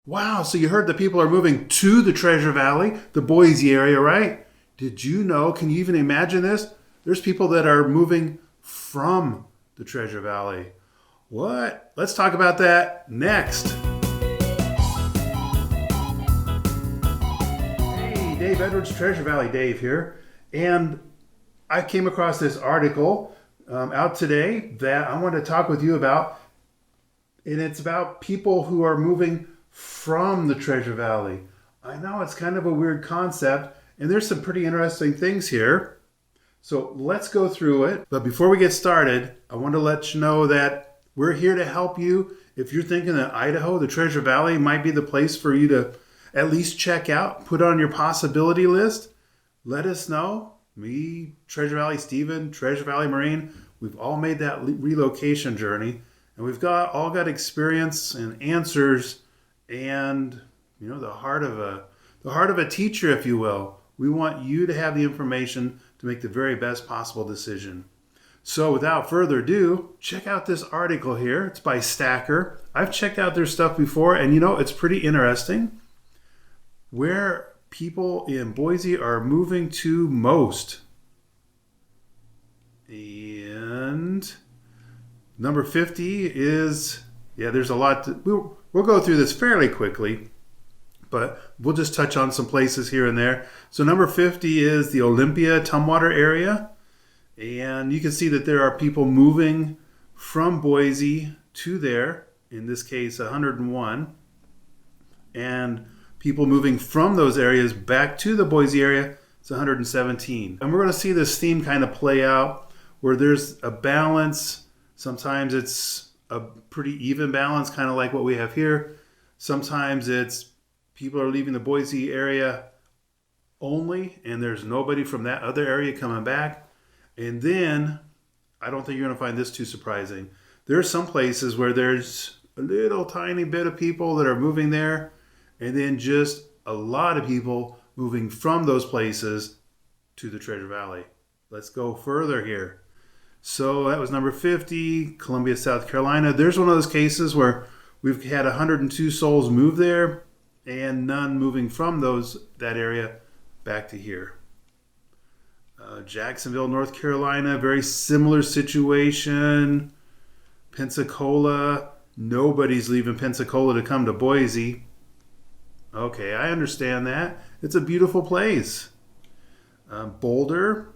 Wow, so you heard that people are moving to the Treasure Valley, the Boise area, right? Did you know, can you even imagine this? There's people that are moving from the Treasure Valley. What? Let's talk about that next. Hey, Dave Edwards, Treasure Valley Dave here. And I came across this article out today that I want to talk with you about. And it's about people who are moving from the Treasure Valley. I know it's kind of a weird concept, and there's some pretty interesting things here. So let's go through it. But before we get started, I want to let you know that we're here to help you. If you're thinking that Idaho, the Treasure Valley, might be the place for you to at least check out, put on your possibility list, let us know. Me, Treasure Valley Steven, Treasure Valley Marine, we've all made that relocation journey. And we've all got experience and answers and, the heart of a teacher, if you will. We want you to have the information to make the very best possible decision. So without further ado, check out this article here. It's by Stacker. I've checked out their stuff before, and it's pretty interesting. Where people in Boise are moving to most. And number 50 is, there's a lot. We'll go through this fairly quickly, but we'll just touch on some places here and there. So number 50 is the Olympia Tumwater area. And you can see that there are people moving from Boise to there, in this case 101, and people moving from those areas back to the Boise area, it's 117. And we're going to see this theme kind of play out where there's a balance. Sometimes it's a pretty even balance, kind of like what we have here. Sometimes it's people are leaving the Boise area only, and there's nobody from that other area coming back. And then, I don't think you're going to find this too surprising. There are some places where there's a little tiny bit of people that are moving there, and then just a lot of people moving from those places to the Treasure Valley. Let's go further here. So that was number 50, Columbia, South Carolina. There's one of those cases where we've had 102 souls move there and none moving from that area back to here. Jacksonville, North Carolina, very similar situation. Pensacola, nobody's leaving Pensacola to come to Boise. Okay, I understand that. It's a beautiful place. Boulder,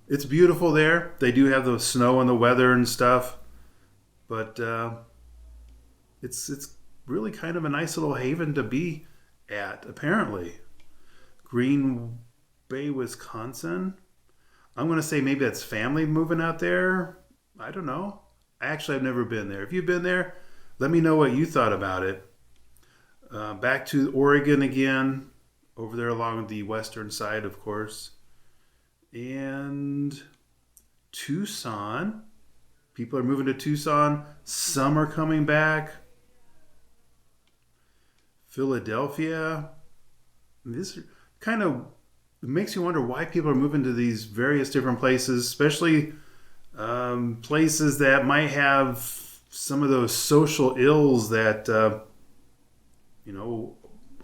it's beautiful there. They do have the snow and the weather and stuff, but it's really kind of a nice little haven to be at, apparently. Green Bay, Wisconsin. I'm going to say maybe that's family moving out there. I don't know. Actually, I've never been there. If you've been there, let me know what you thought about it. Back to Oregon again, over there along the western side, of course. And Tucson. People are moving to Tucson. Some are coming back. Philadelphia. This kind of makes you wonder why people are moving to these various different places, especially places that might have some of those social ills that,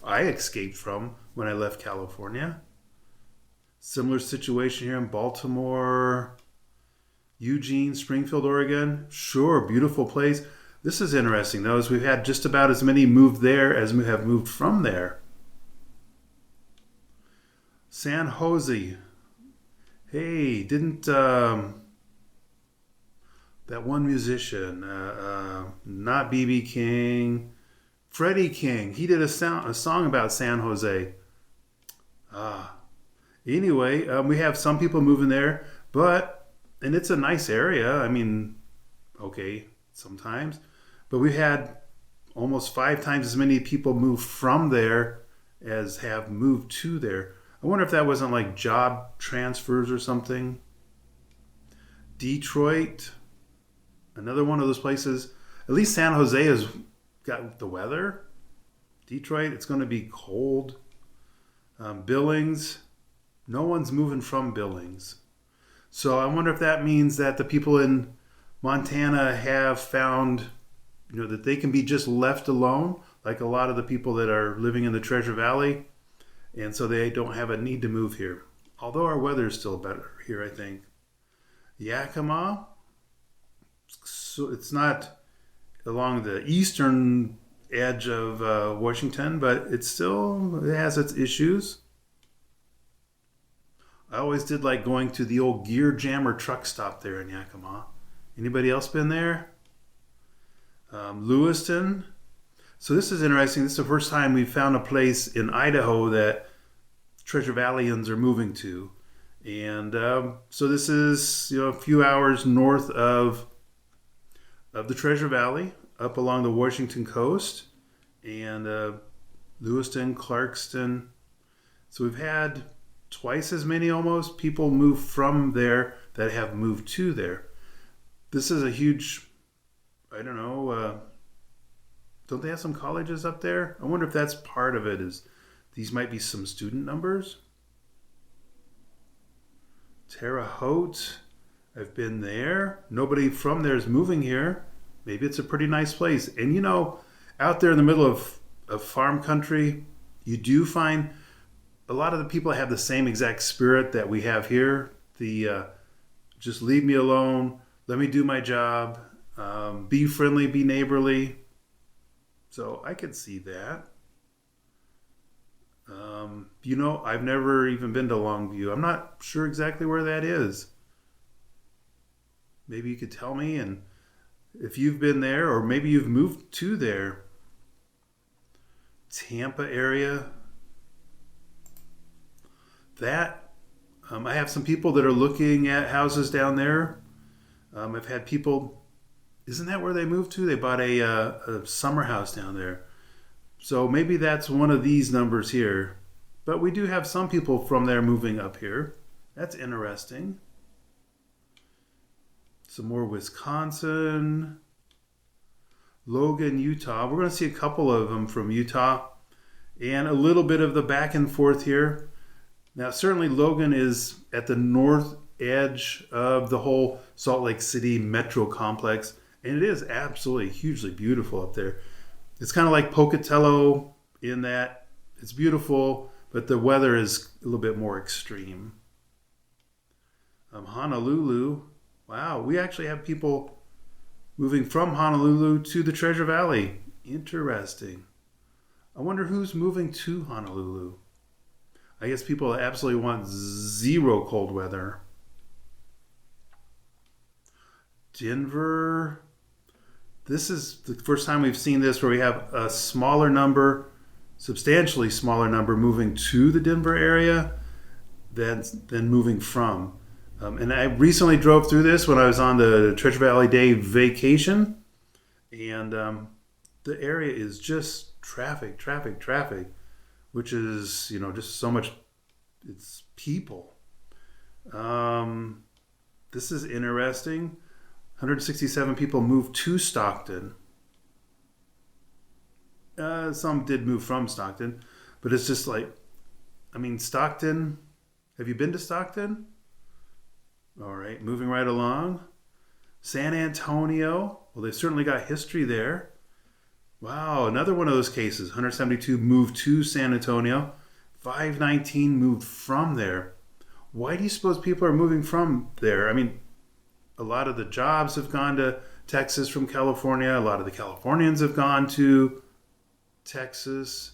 I escaped from when I left California. Similar situation here in Baltimore, Eugene, Springfield, Oregon. Sure, beautiful place. This is interesting, though, as we've had just about as many moved there as we have moved from there. San Jose. Hey, didn't that one musician, not B.B. King, Freddie King, he did a song about San Jose. Anyway, we have some people moving there, and it's a nice area. Okay, sometimes. But we had almost 5 times as many people move from there as have moved to there. I wonder if that wasn't like job transfers or something. Detroit, another one of those places. At least San Jose has got the weather. Detroit, it's going to be cold. Billings, no one's moving from Billings. So I wonder if that means that the people in Montana have found, that they can be just left alone, like a lot of the people that are living in the Treasure Valley, and so they don't have a need to move here. Although our weather is still better here, I think. Yakima, so it's not along the eastern edge of Washington, but it has its issues. I always did like going to the old Gear Jammer truck stop there in Yakima. Anybody else been there? Lewiston. So this is interesting. This is the first time we've found a place in Idaho that Treasure Valleyans are moving to. And so this is a few hours north of the Treasure Valley, up along the Washington coast, and Lewiston, Clarkston. So we've had twice as many almost people move from there that have moved to there. This is a huge, I don't know, don't they have some colleges up there? I wonder if that's part of it, is these might be some student numbers. Terre Haute, I've been there. Nobody from there is moving here. Maybe it's a pretty nice place. And out there in the middle of farm country, you do find a lot of the people have the same exact spirit that we have here. The just leave me alone, let me do my job, be friendly, be neighborly. So I could see that. I've never even been to Longview. I'm not sure exactly where that is. Maybe you could tell me, and if you've been there, or maybe you've moved to there. Tampa area. That, I have some people that are looking at houses down there. I've had people, isn't that where they moved to? They bought a summer house down there. So maybe that's one of these numbers here. But we do have some people from there moving up here. That's interesting. Some more Wisconsin. Logan, Utah. We're going to see a couple of them from Utah. And a little bit of the back and forth here. Now, certainly Logan is at the north edge of the whole Salt Lake City metro complex. And it is absolutely hugely beautiful up there. It's kind of like Pocatello in that it's beautiful, but the weather is a little bit more extreme. Honolulu. Wow, we actually have people moving from Honolulu to the Treasure Valley. Interesting. I wonder who's moving to Honolulu. I guess people absolutely want zero cold weather. Denver. This is the first time we've seen this where we have a smaller number, substantially smaller number moving to the Denver area than moving from. And I recently drove through this when I was on the Treasure Valley Day vacation. And the area is just traffic, which is, just so much, it's people. This is interesting. 167 people moved to Stockton. Some did move from Stockton, but it's just like, Stockton, have you been to Stockton? All right, moving right along. San Antonio, well, they've certainly got history there. Wow, another one of those cases. 172 moved to San Antonio. 519 moved from there. Why do you suppose people are moving from there? A lot of the jobs have gone to Texas from California. A lot of the Californians have gone to Texas.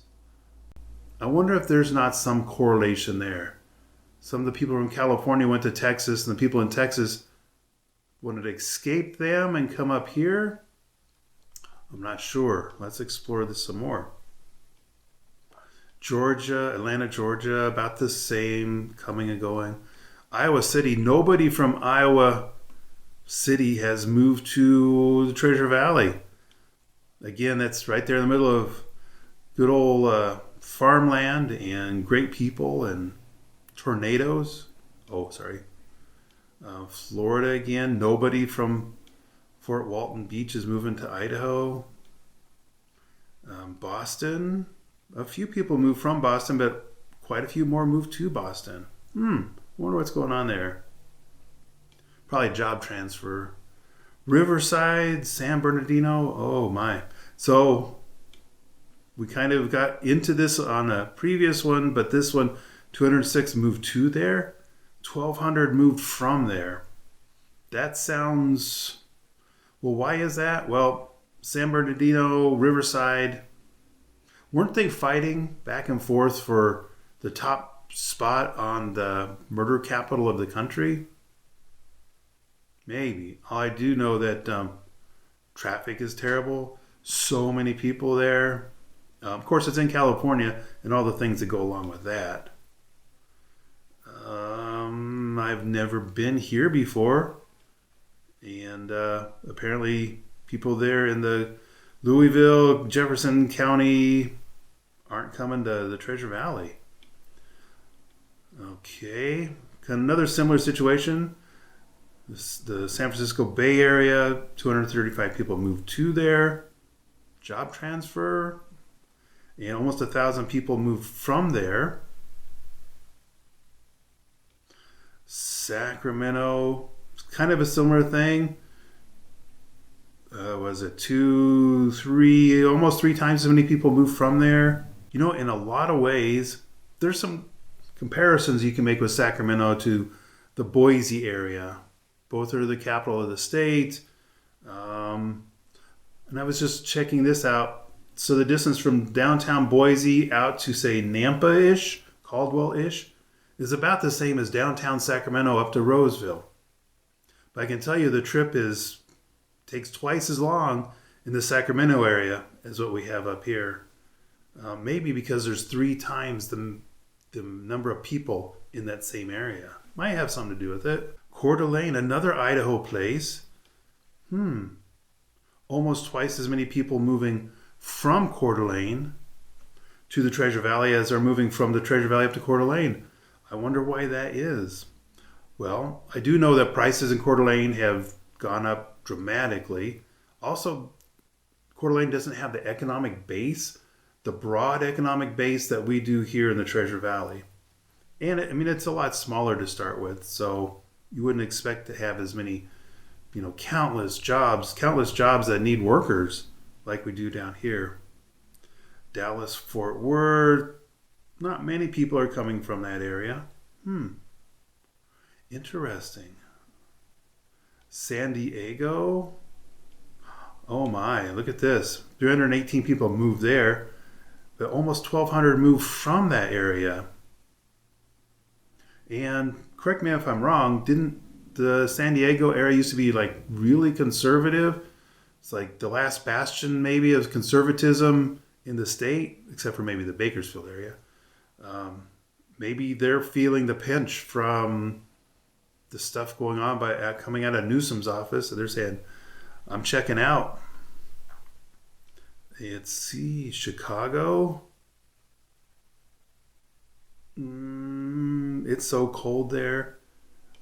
I wonder if there's not some correlation there. Some of the people from California went to Texas, and the people in Texas wanted to escape them and come up here. I'm not sure. Let's explore this some more. Georgia, Atlanta, Georgia, about the same, coming and going. Iowa City, nobody from Iowa City has moved to the Treasure Valley. Again, that's right there in the middle of good old farmland and great people and tornadoes. Florida again, nobody from Fort Walton Beach is moving to Idaho. Boston, a few people moved from Boston, but quite a few more moved to Boston. Wonder what's going on there. Probably job transfer. Riverside, San Bernardino. Oh my. So we kind of got into this on a previous one, but this one, 206 moved to there. 1,200 moved from there. That sounds... Well, why is that? Well, San Bernardino, Riverside, weren't they fighting back and forth for the top spot on the murder capital of the country? Maybe. I do know that traffic is terrible. So many people there. Of course, it's in California and all the things that go along with that. I've never been here before. And apparently people there in the Louisville, Jefferson County aren't coming to the Treasure Valley. Okay. Another similar situation. The San Francisco Bay Area, 235 people moved to there. Job transfer. And almost 1,000 people moved from there. Sacramento, kind of a similar thing. Was it 2, 3, almost 3 times as many people moved from there? You know, in a lot of ways, there's some comparisons you can make with Sacramento to the Boise area. Both are the capital of the state. And I was just checking this out. So the distance from downtown Boise out to, say, Nampa-ish, Caldwell-ish, is about the same as downtown Sacramento up to Roseville. But I can tell you the trip takes twice as long in the Sacramento area as what we have up here. Maybe because there's 3 times the number of people in that same area. Might have something to do with it. Coeur d'Alene, another Idaho place. Almost twice as many people moving from Coeur d'Alene to the Treasure Valley as are moving from the Treasure Valley up to Coeur d'Alene. I wonder why that is. Well, I do know that prices in Coeur d'Alene have gone up dramatically. Also, Coeur d'Alene doesn't have the economic base, the broad economic base that we do here in the Treasure Valley. And it's a lot smaller to start with, so you wouldn't expect to have as many, countless jobs that need workers like we do down here. Dallas, Fort Worth, not many people are coming from that area. Interesting. San Diego. Oh my, look at this. 318 people moved there, but almost 1,200 moved from that area. And correct me if I'm wrong, didn't the San Diego area used to be like really conservative? It's like the last bastion maybe of conservatism in the state, except for maybe the Bakersfield area. Maybe they're feeling the pinch from the stuff going on coming out of Newsom's office. So they're saying, I'm checking out. Let's see, Chicago. It's so cold there.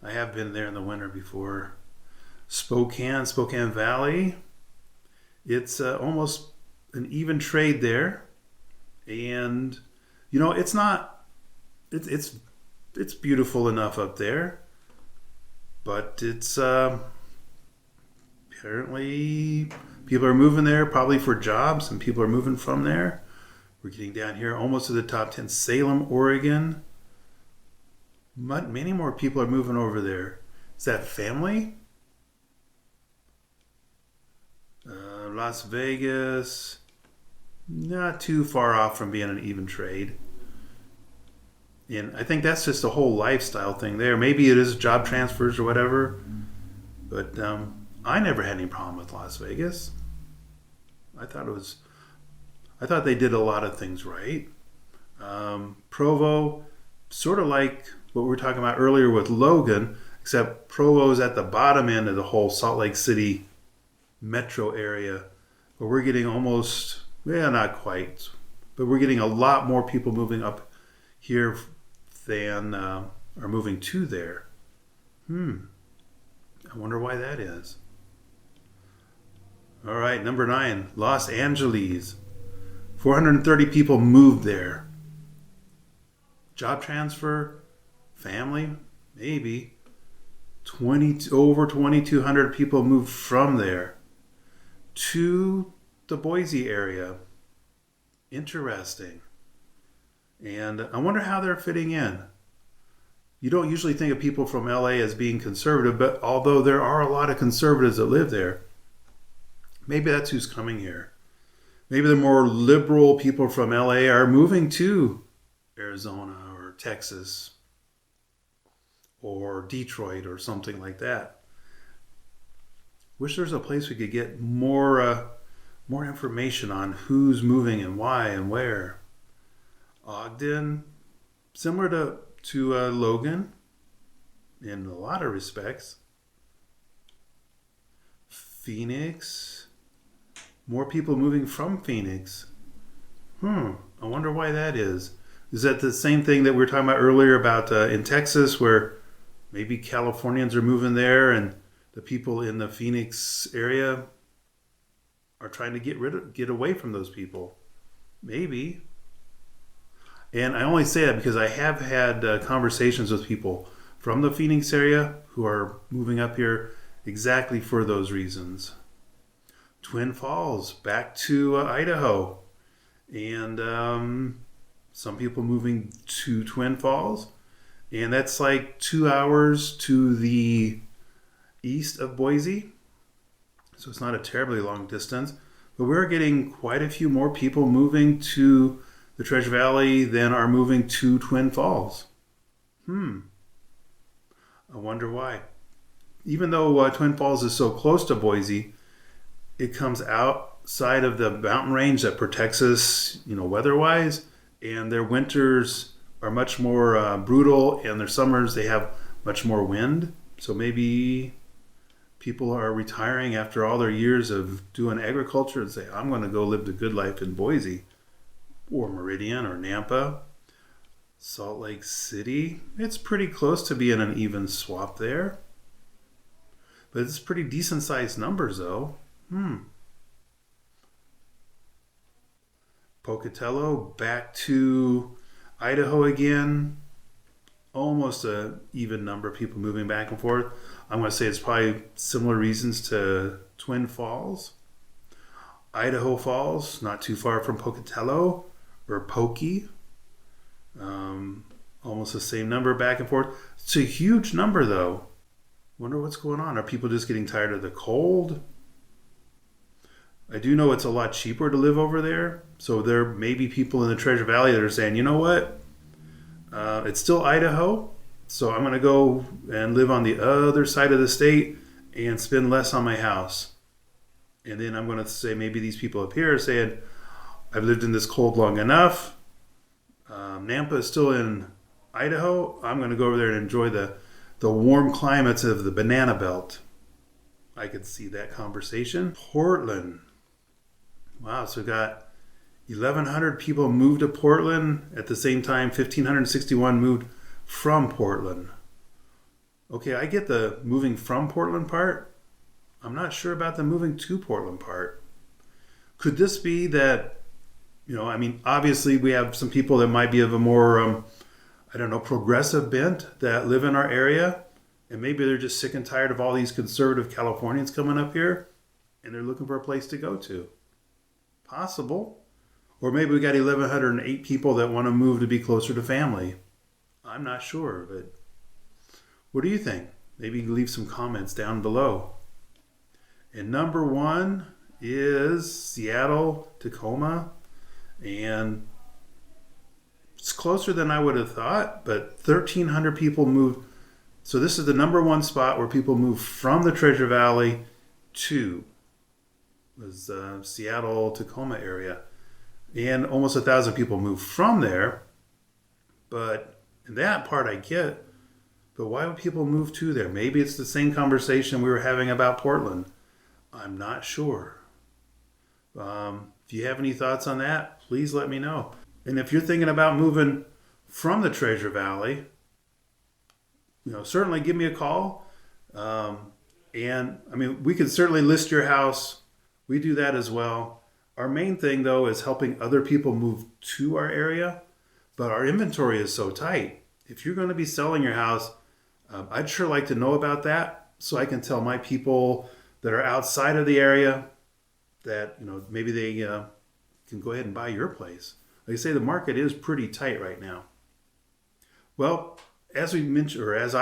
I have been there in the winter before. Spokane Valley. It's almost an even trade there. And, it's not, it's beautiful enough up there. But it's apparently people are moving there probably for jobs, and people are moving from there. We're getting down here almost to the top 10. Salem, Oregon. Many more people are moving over there. Is that family? Las Vegas. Not too far off from being an even trade. And I think that's just a whole lifestyle thing there. Maybe it is job transfers or whatever. But I never had any problem with Las Vegas. I thought they did a lot of things right. Provo, sort of like what we were talking about earlier with Logan, except Provo is at the bottom end of the whole Salt Lake City metro area, where we're getting almost, not quite, but we're getting a lot more people moving up here than are moving to there. I wonder why that is. All right, number 9, Los Angeles. 430 people moved there. Job transfer, family, maybe. over 2,200 people moved from there to the Boise area. Interesting. And I wonder how they're fitting in. You don't usually think of people from LA as being conservative, but although there are a lot of conservatives that live there, maybe that's who's coming here. Maybe the more liberal people from LA are moving to Arizona or Texas or Detroit or something like that. Wish there was a place we could get more information on who's moving and why and where. Ogden, similar to Logan in a lot of respects. Phoenix, more people moving from Phoenix. I wonder why that is. Is that the same thing that we were talking about earlier about in Texas, where maybe Californians are moving there and the people in the Phoenix area are trying to get away from those people? Maybe. And I only say that because I have had conversations with people from the Phoenix area who are moving up here exactly for those reasons. Twin Falls, back to Idaho. And some people moving to Twin Falls. And that's like 2 hours to the east of Boise. So it's not a terribly long distance. But we're getting quite a few more people moving to the Treasure Valley than are moving to Twin Falls. I wonder why. Even though Twin Falls is so close to Boise, it comes outside of the mountain range that protects us, weather-wise, and their winters are much more brutal, and their summers, they have much more wind. So maybe people are retiring after all their years of doing agriculture and say, I'm going to go live the good life in Boise or Meridian or Nampa. Salt Lake City, it's pretty close to being an even swap there. But it's pretty decent sized numbers though. Pocatello, back to Idaho again. Almost a even number of people moving back and forth. I'm going to say it's probably similar reasons to Twin Falls. Idaho Falls, not too far from Pocatello or Pokey. Almost the same number back and forth. It's a huge number though. Wonder what's going on. Are people just getting tired of the cold? I do know it's a lot cheaper to live over there. So there may be people in the Treasure Valley that are saying, you know what? It's still Idaho. So I'm going to go and live on the other side of the state and spend less on my house. And then I'm going to say maybe these people up here are saying, I've lived in this cold long enough. Nampa is still in Idaho. I'm going to go over there and enjoy the warm climates of the banana belt. I could see that conversation. Portland. Wow, so we got 1,100 people moved to Portland. At the same time, 1,561 moved from Portland. Okay, I get the moving from Portland part. I'm not sure about the moving to Portland part. Could this be that, obviously we have some people that might be of a more, progressive bent that live in our area. And maybe they're just sick and tired of all these conservative Californians coming up here and they're looking for a place to go to. Possible. Or maybe we got 1,108 people that want to move to be closer to family. I'm not sure, but what do you think? Maybe leave some comments down below. And number 1 is Seattle, Tacoma. And it's closer than I would have thought, but 1,300 people moved. So this is the number 1 spot where people move from the Treasure Valley to was Seattle, Tacoma area. And almost 1,000 people moved from there. But that part I get. But why would people move to there? Maybe it's the same conversation we were having about Portland. I'm not sure. If you have any thoughts on that, please let me know. And if you're thinking about moving from the Treasure Valley, certainly give me a call. We could certainly list your house. We do that as well. Our main thing, though, is helping other people move to our area. But our inventory is so tight. If you're going to be selling your house, I'd sure like to know about that so I can tell my people that are outside of the area that, maybe they can go ahead and buy your place. Like I say, the market is pretty tight right now. Well, as I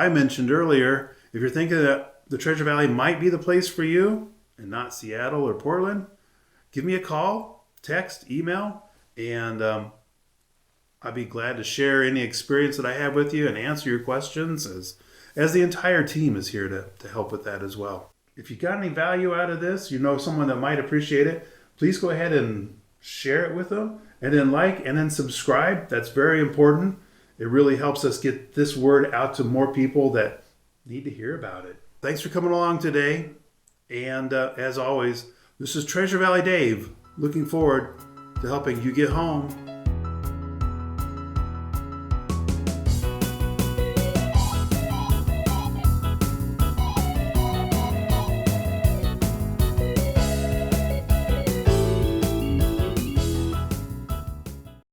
mentioned earlier, if you're thinking that the Treasure Valley might be the place for you and not Seattle or Portland, give me a call, text, email, and I'd be glad to share any experience that I have with you and answer your questions as the entire team is here to help with that as well. If you got any value out of this, someone that might appreciate it, please go ahead and share it with them, and then like and then subscribe. That's very important. It really helps us get this word out to more people that need to hear about it. Thanks for coming along today. And as always, this is Treasure Valley Dave, looking forward to helping you get home